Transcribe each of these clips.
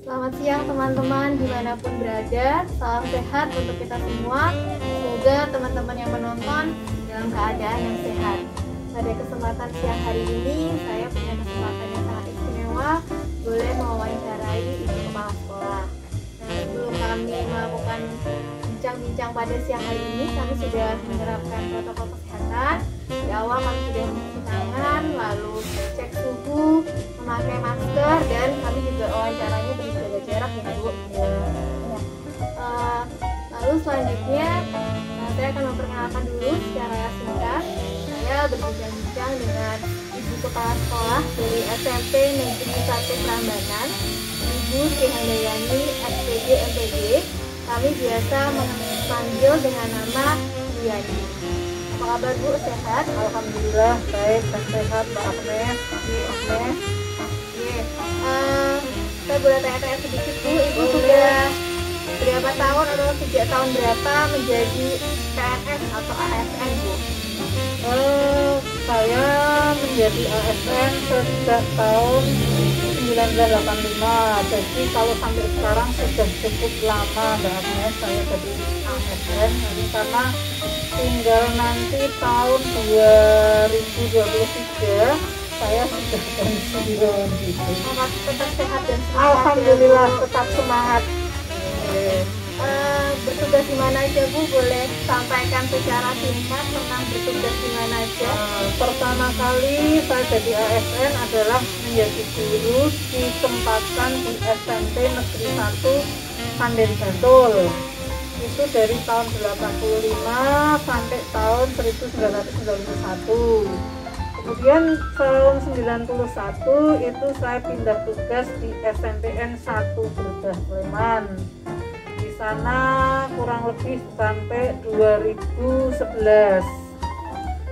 Selamat siang teman-teman dimanapun berada. Salam sehat untuk kita semua. Semoga teman-teman yang menonton dalam keadaan yang sehat. Pada kesempatan siang hari ini saya punya kesempatan yang sangat istimewa, boleh mewawancarai ibu kepala sekolah. Nah, sebelum kami melakukan bincang-bincang pada siang hari ini, kami sudah menerapkan protokol kesehatan. Di awal kami sudah mencuci tangan, lalu cek suhu, memakai masker, dan kami juga wawancaranya berjaga jarak ya Bu. Lalu selanjutnya saya akan memperkenalkan dulu secara singkat. Saya berbincang-bincang dengan Ibu Kepala Sekolah dari SMP Negeri 1 Prambanan, Ibu Sri Handayani SPD MPD. Kami biasa memanggil dengan nama Bu Yani. Apa kabar Bu? Sehat? Alhamdulillah baik dan sehat Mbak Agnes. Agnes. Saya boleh tanya-tanya sedikit Bu, Ibu sudah berapa tahun atau sejak tahun berapa menjadi PNS atau ASN Bu? Saya menjadi ASN sejak tahun 1985. Jadi kalau sampai sekarang sudah cukup lama Mbak Agnes saya jadi ASN. Ini karena tinggal nanti tahun 2023 saya sudah pensiun gitu. Tetap sehat dan semangat. Alhamdulillah ya, tetap semangat. Bertugas di mana aja Bu? Boleh sampaikan secara singkat tentang bertugas di mana aja? Pertama kali saya jadi ASN adalah menjadi guru ditempatkan di SMP Negeri 1 Sanden Bantul. Itu dari tahun 85 sampai tahun 1991. Kemudian tahun 91 itu saya pindah tugas di SMPN 1 Brebes Sleman. Di sana kurang lebih sampai 2011.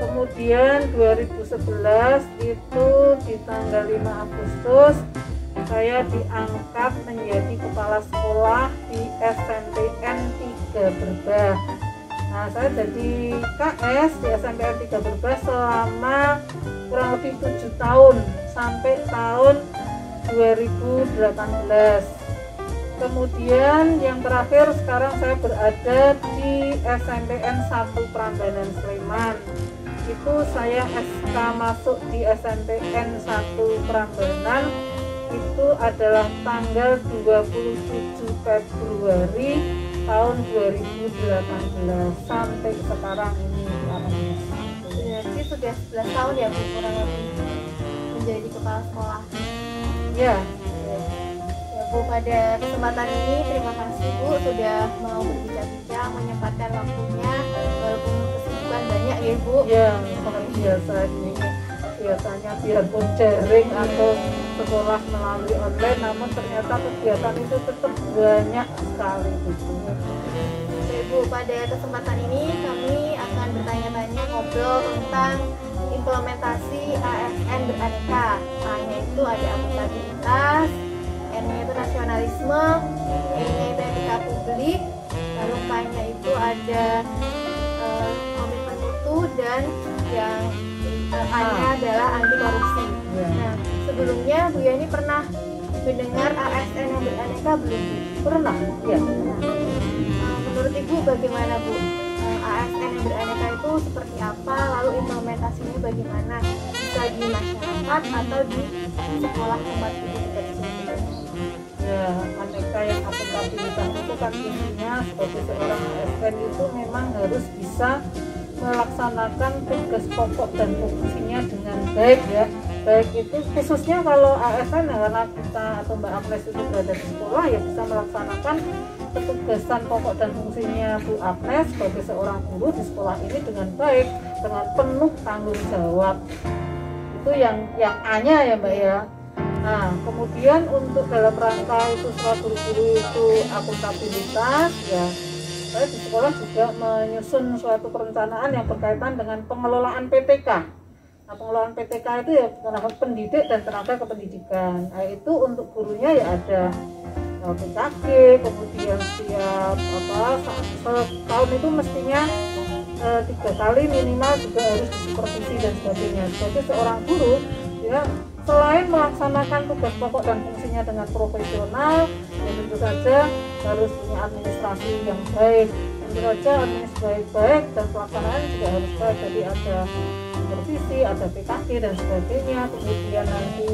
Kemudian 2011 itu di tanggal 5 Agustus saya diangkat menjadi kepala sekolah di SMPN 3 Brebes. Nah, saya jadi KS di SMPN 3 Brebes selama kurang lebih 7 tahun sampai tahun 2018. Kemudian yang terakhir sekarang saya berada di SMPN 1 Prambanan Sleman. Itu saya SK masuk di SMPN 1 Prambanan itu adalah tanggal 27 Februari tahun 2018 sampai sekarang ini. Berarti sudah 11 tahun ya Bu kurang lebih menjadi kepala sekolah. Ya. Bu, pada kesempatan ini terima kasih Bu sudah mau berbincang-bincang, menyempatkan waktunya walaupun kesibukan banyak ya Bu. Ya, seperti biasa ini biasanya biarpun daring atau sekolah melalui online, namun ternyata kegiatan itu tetap banyak sekali gitu. Oke Bu, pada kesempatan ini kami akan bertanya-tanya ngobrol tentang implementasi ASN beraneka. A-nya itu ada akuntabilitas, N-nya itu nasionalisme, E-nya itu etika publik, lalu K-nya itu ada komitmen mutu, dan yang A-nya adalah anti korupsi. Nah, sebelumnya Bu Yani pernah mendengar ASN yang beraneka belum? Pernah? Ya. Menurut Ibu bagaimana Bu? ASN yang beraneka itu seperti apa? Lalu implementasinya bagaimana? Bisa di masyarakat atau di sekolah tempat Ibu bekerja? Ya, aneka yang akuntabilitas itu kan intinya sebagai seorang ASN itu memang harus bisa melaksanakan tugas pokok dan fungsinya dengan baik ya. Baik itu khususnya kalau ASN karena kita atau Mbak Agnes itu berada di sekolah ya bisa melaksanakan ketugasan pokok dan fungsinya Bu Agnes sebagai seorang guru di sekolah ini dengan baik, dengan penuh tanggung jawab. Itu yang A-nya ya Mbak ya. Nah, kemudian untuk dalam rangka itu sekolah guru-guru itu akuntabilitas ya, saya di sekolah juga menyusun suatu perencanaan yang berkaitan dengan pengelolaan PTK. Nah, pengelolaan PTK itu ya tenaga pendidik dan tenaga kependidikan. Nah, itu untuk gurunya ya ada PKG, kemudian setiap setahun itu mestinya 3 kali minimal juga harus disupervisi dan sebagainya. Jadi seorang guru ya selain melaksanakan tugas pokok dan fungsinya dengan profesional, ya tentu saja harus punya administrasi yang baik. Tentu saja administrasi baik dan pelaksanaan juga harus baik. Jadi ada supervisi, ada PKG dan sebagainya. Kemudian nanti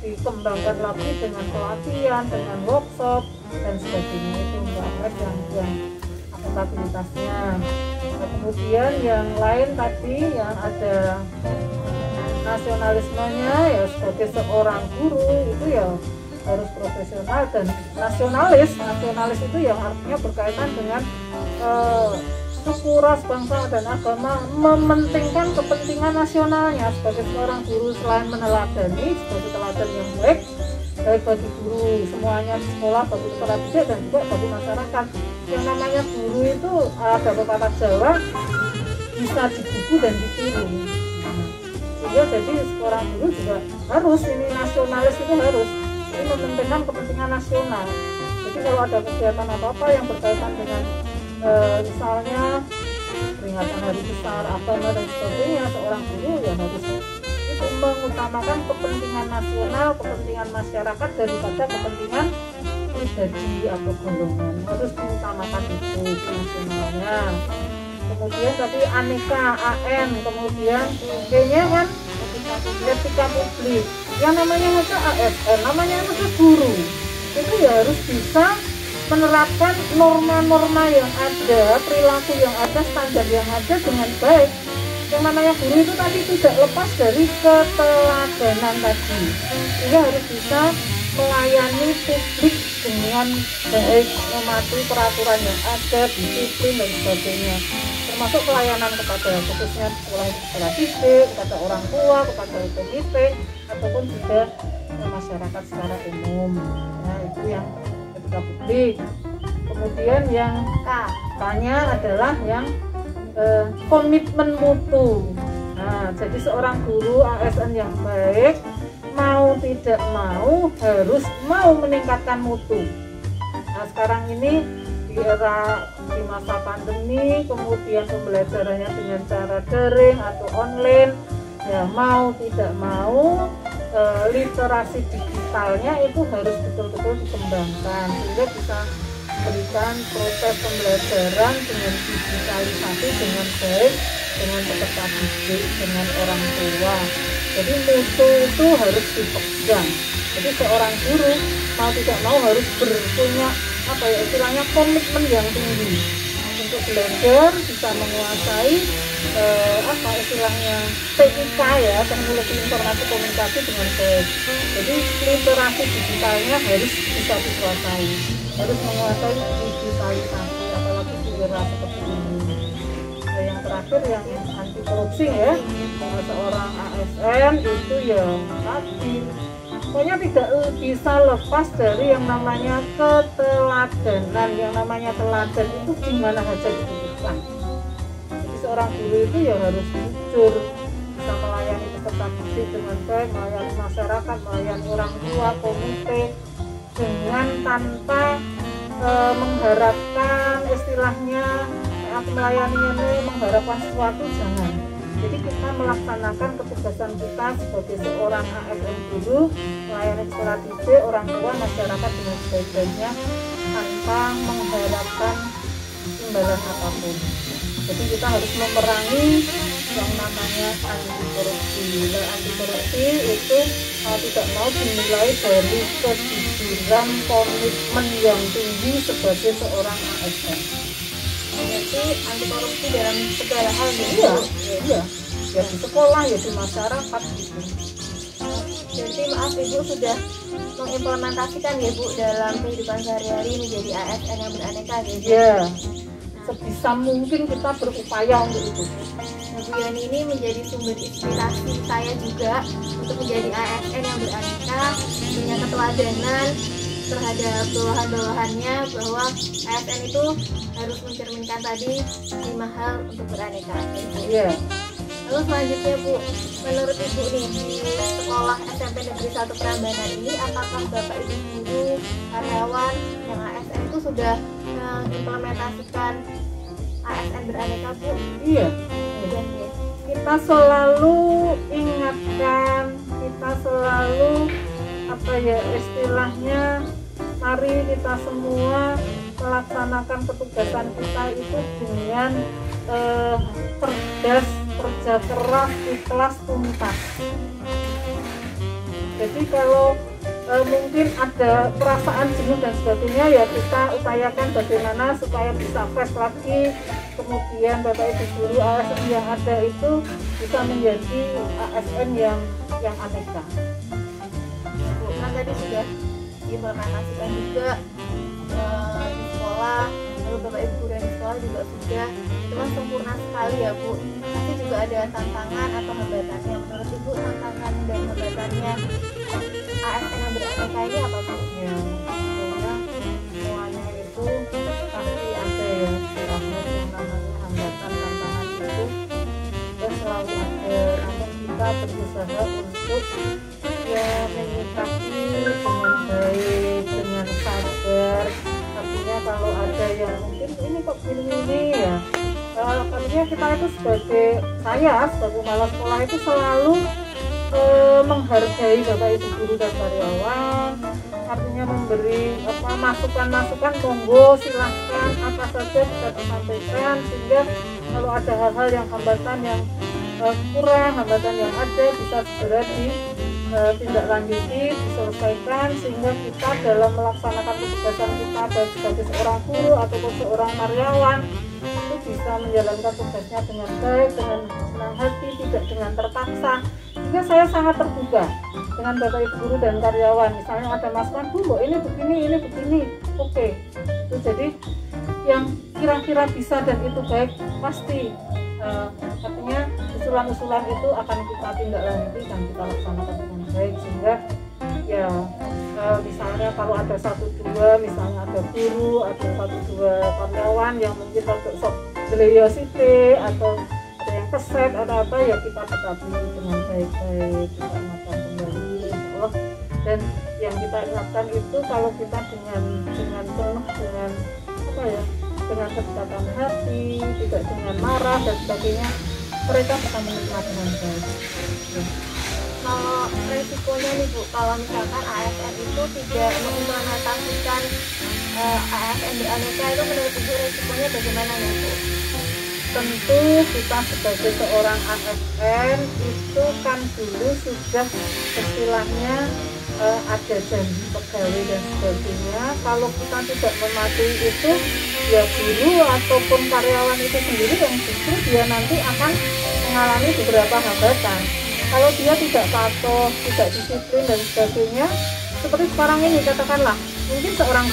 dikembangkan lagi dengan pelatihan, dengan workshop dan sebagainya. Itu Mbak yang akuntabilitasnya. Nah, kemudian yang lain tadi yang ada nasionalismenya, ya sebagai seorang guru itu ya harus profesional dan nasionalis itu yang artinya berkaitan dengan suku, ras, bangsa dan agama, mementingkan kepentingan nasionalnya. Sebagai seorang guru selain meneladani sebagai teladan yang baik bagi guru semuanya di sekolah, bagi kepala didik dan juga bagi masyarakat. Yang namanya guru itu ada pepatah Jawa, bisa digugu dan ditiru. Ya, jadi seorang guru juga harus ini nasionalis, itu harus ini mementingkan kepentingan nasional. Jadi kalau ada kegiatan apa-apa yang berkaitan dengan misalnya peringatan hari besar agama dan sebagainya, seorang guru ya harus itu mengutamakan kepentingan nasional, kepentingan masyarakat daripada kepentingan pribadi atau golongan. Harus mengutamakan itu nasionalnya. Kemudian tadi aneka AN, kemudian kayaknya kan etika publik, yang namanya masa ASN, namanya masa guru, itu ya harus bisa menerapkan norma-norma yang ada, perilaku yang ada, standar yang ada dengan baik. Yang namanya guru itu tadi tidak lepas dari keteladanan tadi, sehingga harus bisa melayani publik dengan baik, mematuhi peraturan yang ada, disiplin dan sebagainya, termasuk pelayanan kepada khususnya kepada didik, kepada orang tua, kepada komite ataupun juga masyarakat secara umum. Nah, itu yang etika publik. Kemudian yang K-nya adalah yang komitmen mutu. Nah, jadi seorang guru ASN yang baik mau tidak mau harus mau meningkatkan mutu. Nah, sekarang ini di era di masa pandemi, kemudian pembelajarannya dengan cara daring atau online, ya mau tidak mau literasi digitalnya itu harus betul-betul dikembangkan sehingga bisa memberikan proses pembelajaran dengan digitalisasi dengan baik dengan peserta didik, dengan orang tua. Jadi mutu itu harus dipegang. Jadi seorang guru mau tidak mau harus punya apa ya istilahnya komitmen yang tinggi untuk belajar, bisa menguasai apa istilahnya TIK ya, teknologi informasi komunikasi dengan baik. Jadi literasi digitalnya harus bisa dikuasai, harus menguasai digitalisasi, apalagi di era seperti ini. Nah, yang terakhir yang anti korupsi ya, seorang ASN itu ya tadi pokoknya tidak bisa lepas dari yang namanya keteladanan. Yang namanya teladan itu gimana saja dibutuhkan. Jadi seorang guru itu ya harus jujur, bisa melayani peserta didik dengan baik, melayani masyarakat, melayani orang tua, komite dengan tanpa mengharapkan istilahnya aku melayaninya mengharapkan sesuatu, jangan. Jadi kita melaksanakan ketugasan kita sebagai seorang ASN guru, melayani peserta didik, orang tua, masyarakat dengan sebaik-baiknya tanpa mengharapkan imbalan apapun. Jadi kita harus memerangi yang namanya anti korupsi. Dan anti korupsi itu mau tidak mau dimulai dari kejujuran, komitmen yang tinggi sebagai seorang ASN. Berarti anti korupsi dalam segala hal gitu. Iya. Ya di sekolah, ya di masyarakat gitu. Jadi maaf Ibu sudah mengimplementasikan ya Bu dalam kehidupan sehari-hari menjadi ASN yang beraneka gitu. Iya. Sebisa mungkin kita berupaya untuk itu. Bu Yani ini menjadi sumber inspirasi saya juga untuk menjadi ASN yang beraneka, punya keteladanan terhadap bawahan-bawahannya, bahwa ASN itu harus mencerminkan tadi 5 hal untuk beraneka. Iya. Lalu selanjutnya Bu, menurut Ibu nih di sekolah SMP Negeri 1 Prambanan ini, apakah Bapak Ibu guru, karyawan yang ASN itu sudah mengimplementasikan ASN beraneka Bu? Iya. Sudah ya. Kita selalu ingatkan kita selalu apa ya istilahnya, mari kita semua melaksanakan ketugasan kita itu dengan cerdas, kerja keras, ikhlas, tuntas. Jadi kalau mungkin ada perasaan jenuh dan sebagainya, ya kita upayakan bagaimana supaya bisa fresh lagi, kemudian Bapak Ibu guru ASN yang ada itu bisa menjadi ASN yang aneka. Kan tadi sudah diimplementasikan juga di sekolah, lalu Bapak Ibu guru yang di sekolah juga sudah, itu kan sempurna sekali ya Bu. Tapi juga ada tantangan atau hambatannya. Menurut Ibu tantangan dan hambatannya ASN yang beraneka ini apa Bu? Ya, sebetulnya semuanya itu pasti ada ya, yang namanya hambatan, tantangan itu ya selalu ada. Namun kita berusaha untuk ya menyikapi dengan baik, dengan sabar. Artinya kalau ada yang mungkin ini kok gini ya, artinya kita itu sebagai kepala sekolah itu selalu menghargai Bapak Ibu guru dan karyawan, artinya memberi masukan-masukan, monggo silahkan apa saja bisa disampaikan, sehingga kalau ada hal-hal yang hambatan yang kurang, hambatan yang ada bisa segera ditindaklanjuti, diselesaikan, sehingga kita dalam melaksanakan tugasan kita baik sebagai seorang guru ataupun seorang karyawan itu bisa menjalankan tugasnya dengan baik, dengan senang hati, tidak dengan terpaksa. Sehingga saya sangat terbuka dengan Bapak Ibu guru dan karyawan. Misalnya ada masukan, Bu, ini begini, oke. Itu jadi yang kira-kira bisa dan itu baik pasti artinya usulan-usulan itu akan kita tindak lanjuti dan kita laksanakan dengan baik, sehingga ya misalnya kalau ada 1-2 misalnya ada guru, ada 1-2 karyawan yang mungkin sok curiosity atau ada yang keset ada apa, ya kita tetapi dengan baik-baik, kita ingatkan kembali insyaallah. Dan yang kita ingatkan itu kalau kita dengan penuh dengan apa ya, dengan kedekatan hati, tidak dengan marah dan sebagainya, mereka bisa menerima dengan baik. Ya. Kalau resikonya nih Bu, kalau misalkan ASN itu tidak mengimplementasikan ASN beraneka, itu menurut Ibu resikonya bagaimana ya Bu? Tentu kita sebagai seorang ASN itu kan dulu sudah istilahnya ada janji pegawai dan sebagainya. Kalau kita tidak mematuhi itu, ya guru ataupun karyawan itu sendiri yang justru dia nanti akan mengalami beberapa hambatan. Kalau dia tidak patuh, tidak disiplin dan sebagainya, seperti sekarang ini katakanlah, mungkin seorang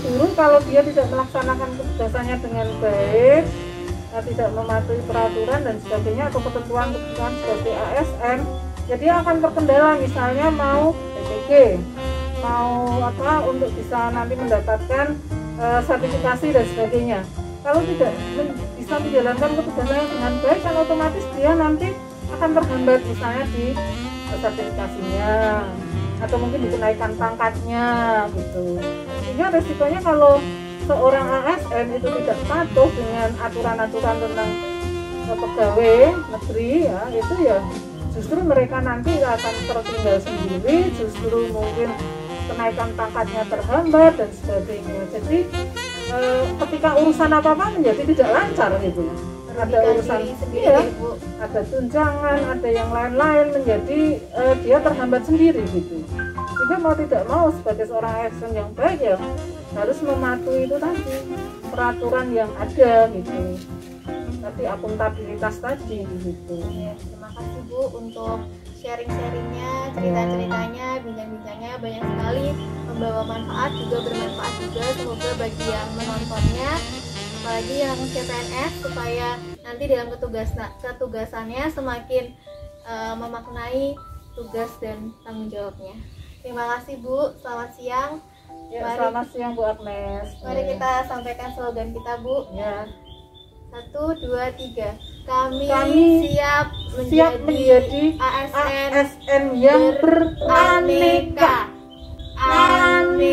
guru kalau dia tidak melaksanakan tugasannya dengan baik, tidak mematuhi peraturan dan sebagainya atau ketentuan sebagai ASN, ya dia akan terkendala. Misalnya mau PPG, mau untuk bisa nanti mendapatkan sertifikasi dan sebagainya. Kalau tidak bisa menjalankan tugasnya dengan baik, kan otomatis dia nanti akan terhambat misalnya di sertifikasinya atau mungkin dikenaikan pangkatnya gitu. Sehingga resikonya kalau seorang ASN itu tidak patuh dengan aturan-aturan tentang pegawai negeri, ya itu ya justru mereka nanti akan tertinggal sendiri, justru mungkin kenaikan pangkatnya terhambat dan sebagainya. Jadi ketika urusan apa-apa menjadi tidak lancar gitu. Ada urusan sendiri, ada tunjangan, ada yang lain-lain, menjadi dia terhambat sendiri gitu. Sehingga mau tidak mau sebagai seorang ASN yang baik ya harus mematuhi itu tadi peraturan yang ada gitu. Tapi akuntabilitas tadi gitu. Ya, terima kasih Bu untuk sharing-sharingnya, cerita-ceritanya, bincang-bincangnya banyak sekali, membawa manfaat juga, bermanfaat juga semoga bagi yang menontonnya, apalagi yang CPNS, supaya nanti dalam ketugasannya semakin memaknai tugas dan tanggung jawabnya. Terima kasih Bu, selamat siang. Ya, selamat siang Bu Agnes. Mari kita sampaikan slogan kita Bu. Ya. 1, 2, 3. Kami siap menjadi ASN yang beraneka. Amin.